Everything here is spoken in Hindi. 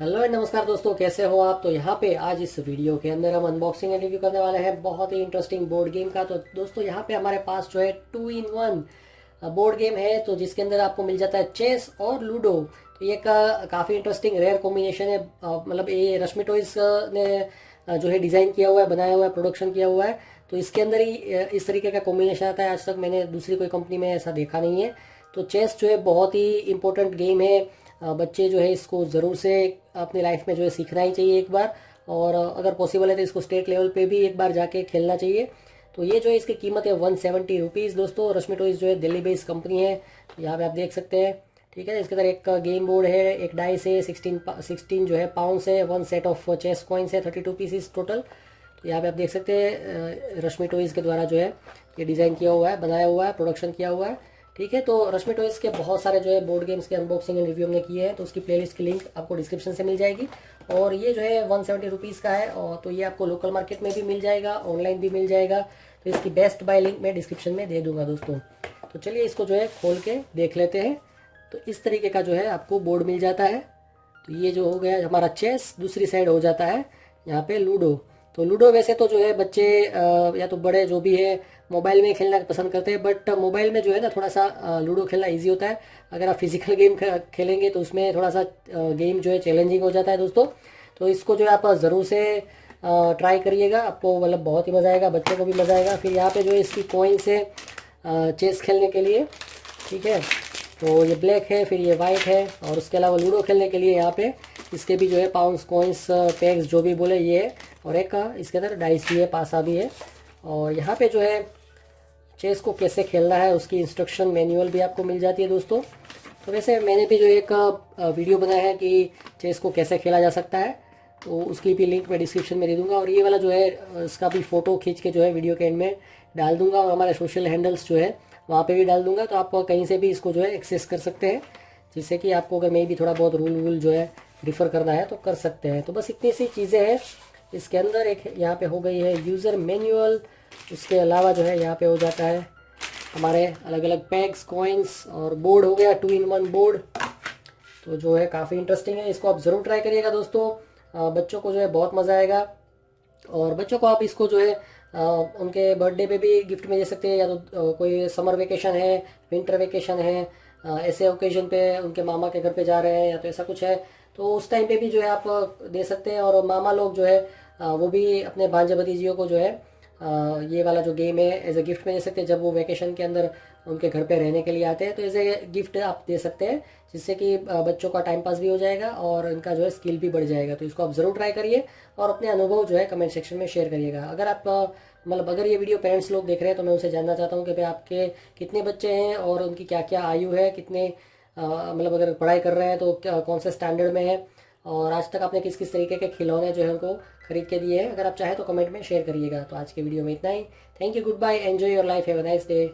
हेलो एंड नमस्कार दोस्तों, कैसे हो आप। तो यहाँ पे आज इस वीडियो के अंदर हम अनबॉक्सिंग एंड रिव्यू करने वाले हैं बहुत ही इंटरेस्टिंग बोर्ड गेम का। तो दोस्तों यहाँ पे हमारे पास जो है 2 in 1 बोर्ड गेम है, तो जिसके अंदर आपको मिल जाता है चेस और लूडो। तो ये काफ़ी इंटरेस्टिंग रेयर कॉम्बिनेशन है। मतलब ये रश्मि टॉयज ने जो है डिज़ाइन किया हुआ है, बनाया हुआ है, प्रोडक्शन किया हुआ है। तो इसके अंदर ही इस तरीके का कॉम्बिनेशन आता है। आज तक मैंने दूसरी कोई कंपनी में ऐसा देखा नहीं है। तो चेस जो है बहुत ही इंपॉर्टेंट गेम है। बच्चे जो है इसको ज़रूर से अपनी लाइफ में जो है सीखना ही चाहिए एक बार, और अगर पॉसिबल है तो इसको स्टेट लेवल पे भी एक बार जाके खेलना चाहिए। तो ये जो है इसकी कीमत है 170 रुपीज़ दोस्तों। रश्मि टॉयज जो है दिल्ली बेस्ड कंपनी है। तो यहाँ पे आप देख सकते हैं, ठीक है। इसके अंदर एक गेम बोर्ड है, एक डाइस है, 16 जो है पाउंड्स है, 1 सेट ऑफ चेस कॉइन्स है, 32 पीसीस टोटल। तो यहाँ पे आप देख सकते हैं रश्मि टॉयज के द्वारा जो है ये डिज़ाइन किया हुआ है, बनाया हुआ है, प्रोडक्शन किया हुआ है, ठीक है। तो रश्मि टॉयज के बहुत सारे जो है बोर्ड गेम्स के अनबॉक्सिंग एंड रिव्यू हमने किए हैं, तो उसकी प्लेलिस्ट की लिंक आपको डिस्क्रिप्शन से मिल जाएगी। और ये जो है 170 रुपीज़ का है, और तो ये आपको लोकल मार्केट में भी मिल जाएगा, ऑनलाइन भी मिल जाएगा। तो इसकी बेस्ट बाय लिंक मैं डिस्क्रिप्शन में दे दूंगा दोस्तों। तो चलिए इसको जो है खोल के देख लेते हैं। तो इस तरीके का जो है आपको बोर्ड मिल जाता है। तो ये जो हो गया हमारा चेस, दूसरी साइड हो जाता है यहाँ पे लूडो। तो लूडो वैसे तो जो है बच्चे या तो बड़े जो भी है मोबाइल में खेलना पसंद करते हैं, बट मोबाइल में जो है ना थोड़ा सा लूडो खेलना इजी होता है। अगर आप फिजिकल गेम खेलेंगे तो उसमें थोड़ा सा गेम जो है चैलेंजिंग हो जाता है दोस्तों। तो इसको जो है आप ज़रूर से ट्राई करिएगा, आपको मतलब बहुत ही मज़ा आएगा, बच्चों को भी मज़ा आएगा। फिर यहाँ पे जो है इसकी कॉइन्स है चेस खेलने के लिए, ठीक है। तो ये ब्लैक है, फिर ये वाइट है, और उसके अलावा लूडो खेलने के लिए यहाँ पे इसके भी जो है पाउंड्स, कॉइन्स, पैक्स जो भी बोले ये है, और एक इसके अंदर डाइस भी है, पासा भी है। और यहाँ पे जो है चेस को कैसे खेलना है उसकी इंस्ट्रक्शन मैनुअल भी आपको मिल जाती है दोस्तों। तो वैसे मैंने भी जो एक वीडियो बनाया है कि चेस को कैसे खेला जा सकता है, तो उसकी भी लिंक मैं डिस्क्रिप्शन में दे दूंगा। और ये वाला जो है इसका भी फ़ोटो खींच के जो है वीडियो के एंड में डाल दूंगा, और हमारे सोशल हैंडल्स जो है वहाँ पे भी डाल दूंगा। तो आप कहीं से भी इसको जो है एक्सेस कर सकते हैं, जिससे कि आपको अगर मैं भी थोड़ा बहुत रूल जो है रिफ़र करना है तो कर सकते हैं। तो बस इतनी सी चीज़ें हैं इसके अंदर। एक यहाँ पे हो गई है यूज़र मैनुअल, उसके अलावा जो है यहाँ पे हो जाता है हमारे अलग अलग पैक्स, कॉइन्स, और बोर्ड हो गया 2 in 1 बोर्ड। तो जो है काफ़ी इंटरेस्टिंग है, इसको आप ज़रूर ट्राई करिएगा दोस्तों। बच्चों को जो है बहुत मज़ा आएगा, और बच्चों को आप इसको जो है उनके बर्थडे पे भी गिफ्ट में दे सकते हैं, या तो कोई समर वेकेशन है, विंटर वेकेशन है, ऐसे ओकेजन पे उनके मामा के घर पे जा रहे हैं, या तो ऐसा कुछ है, तो उस टाइम पे भी जो है आप दे सकते हैं। और मामा लोग जो है वो भी अपने भांजे भतीजियों को जो है ये वाला जो गेम है एज ए गिफ्ट में दे सकते हैं। जब वो वेकेशन के अंदर उनके घर पे रहने के लिए आते हैं तो एज ए गिफ्ट आप दे सकते हैं, जिससे कि बच्चों का टाइम पास भी हो जाएगा और इनका जो है स्किल भी बढ़ जाएगा। तो इसको आप ज़रूर ट्राई करिए, और अपने अनुभव जो है कमेंट सेक्शन में शेयर करिएगा। अगर आप मतलब अगर ये वीडियो पेरेंट्स लोग देख रहे हैं तो मैं उनसे जानना चाहता हूँ कि भाई आपके कितने बच्चे हैं और उनकी क्या क्या आयु है, कितने मतलब अगर पढ़ाई कर रहे हैं तो क्या कौन से स्टैंडर्ड में है, और आज तक आपने किस किस तरीके के खिलौने जो है उनको खरीद के दिए हैं। अगर आप चाहें तो कमेंट में शेयर करिएगा। तो आज के वीडियो में इतना ही। Thank you, good bye, enjoy your life, have a nice day.